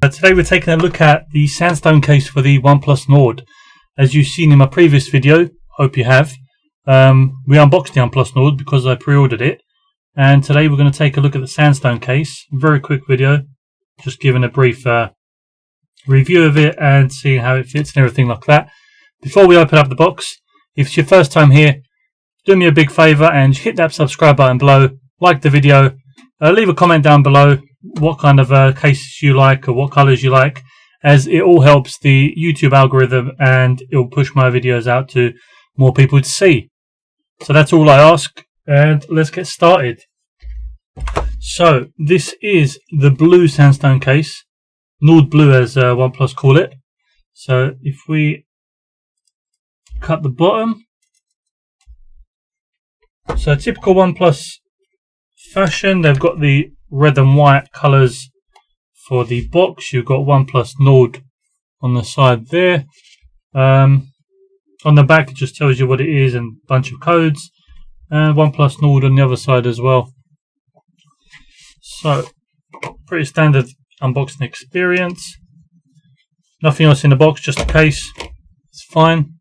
Today we're taking a look at the Sandstone case for the OnePlus Nord. As you've seen in my previous video, hope you have, we unboxed the OnePlus Nord because I pre-ordered it. And today we're going to take a look at the Sandstone case. Very quick video, just giving a brief review of it and seeing how it fits and everything like that. Before we open up the box, if it's your first time here, do me a big favour and hit that subscribe button below, like the video, leave a comment down below what kind of cases you like or what colours you like, as it all helps the YouTube algorithm and it will push my videos out to more people to see. So that's all I ask, and let's get started. So this is the blue Sandstone case, Nord Blue as OnePlus call it. So if we cut the bottom, so typical OnePlus fashion, they've got the red and white colours for the box. You've got OnePlus Nord on the side there. On the back it just tells you what it is and a bunch of codes, and OnePlus Nord on the other side as well. So pretty standard unboxing experience. Nothing else in the box, just a case. It's fine.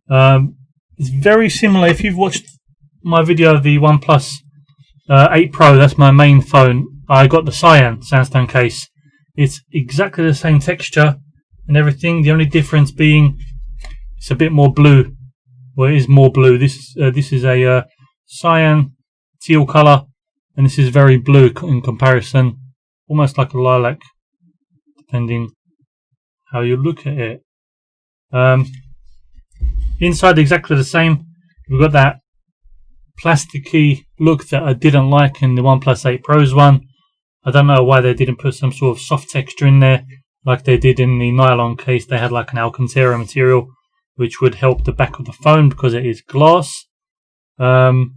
It's very similar. If you've watched my video of the OnePlus 8 Pro, that's my main phone, I got the cyan Sandstone case. It's exactly the same texture and everything. The only difference being it's a bit more blue. Well, it is more blue. This is a cyan teal color, and this is very blue in comparison, almost like a lilac, depending how you look at it. Inside exactly the same. We've got that plasticky look that I didn't like in the OnePlus 8 Pro's one. I don't know why they didn't put some sort of soft texture in there like they did in the nylon case. They had like an Alcantara material which would help the back of the phone because it is glass. Buttons,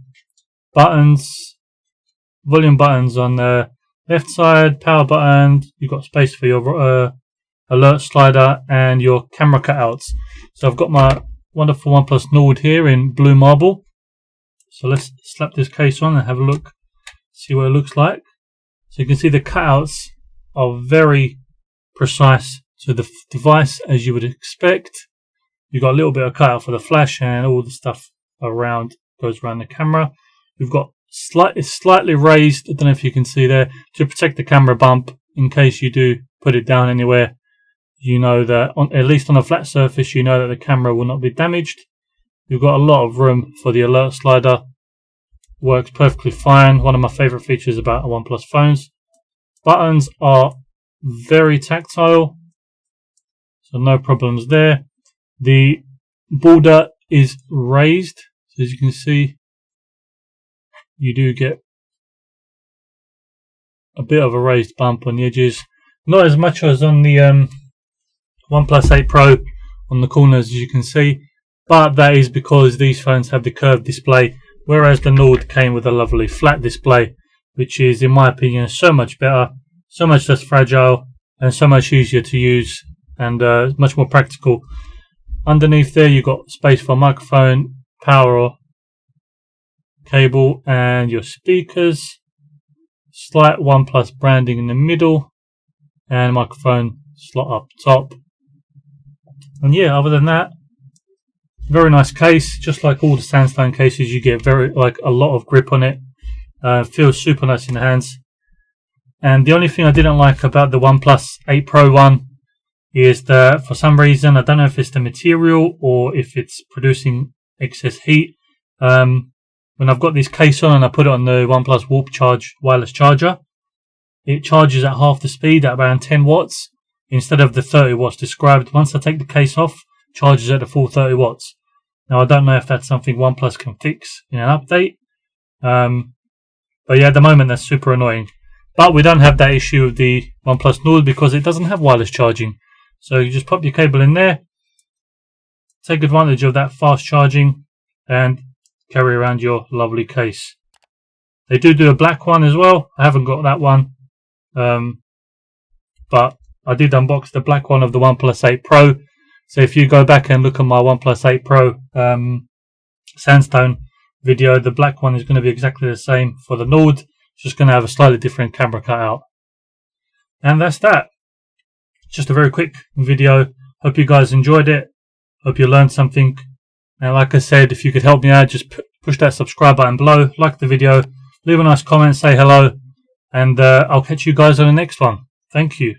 volume buttons on the left side, power button. You've got space for your alert slider and your camera cutouts. So I've got my wonderful OnePlus Nord here in blue marble. So let's slap this case on and have a look, see what it looks like. So you can see the cutouts are very precise to the device, as you would expect. You've got a little bit of cutout for the flash, and all the stuff around goes around the camera. We've got slightly raised, I don't know if you can see there, to protect the camera bump in case you do put it down anywhere. You know that, at least on a flat surface, you know that the camera will not be damaged. You've got a lot of room for the alert slider. Works perfectly fine. One of my favourite features about OnePlus phones. Buttons are very tactile, so no problems there. The border is raised, so as you can see, you do get a bit of a raised bump on the edges. Not as much as on the OnePlus 8 Pro on the corners, as you can see. But that is because these phones have the curved display, whereas the Nord came with a lovely flat display, which is, in my opinion, so much better, so much less fragile, and so much easier to use, and much more practical. Underneath there, you've got space for microphone, power cable, and your speakers. Slight OnePlus branding in the middle, and microphone slot up top. And yeah, other than that, very nice case. Just like all the Sandstone cases, you get a lot of grip on it. Feels super nice in the hands. And the only thing I didn't like about the OnePlus 8 Pro one is that for some reason, I don't know if it's the material or if it's producing excess heat. When I've got this case on and I put it on the OnePlus Warp Charge wireless charger, it charges at half the speed at around 10 watts instead of the 30 watts described. Once I take the case off, charges at the full 30 watts. Now I don't know if that's something OnePlus can fix in an update, but yeah, at the moment that's super annoying. But we don't have that issue with the OnePlus Nord because it doesn't have wireless charging. So you just pop your cable in there, take advantage of that fast charging, and carry around your lovely case. They do a black one as well. I haven't got that one, but I did unbox the black one of the OnePlus 8 Pro. So if you go back and look at my OnePlus 8 Pro Sandstone video, the black one is going to be exactly the same for the Nord. It's just going to have a slightly different camera cutout. And that's that. just a very quick video. Hope you guys enjoyed it. Hope you learned something. And like I said, if you could help me out, just push that subscribe button below, like the video, leave a nice comment, say hello, and I'll catch you guys on the next one. Thank you.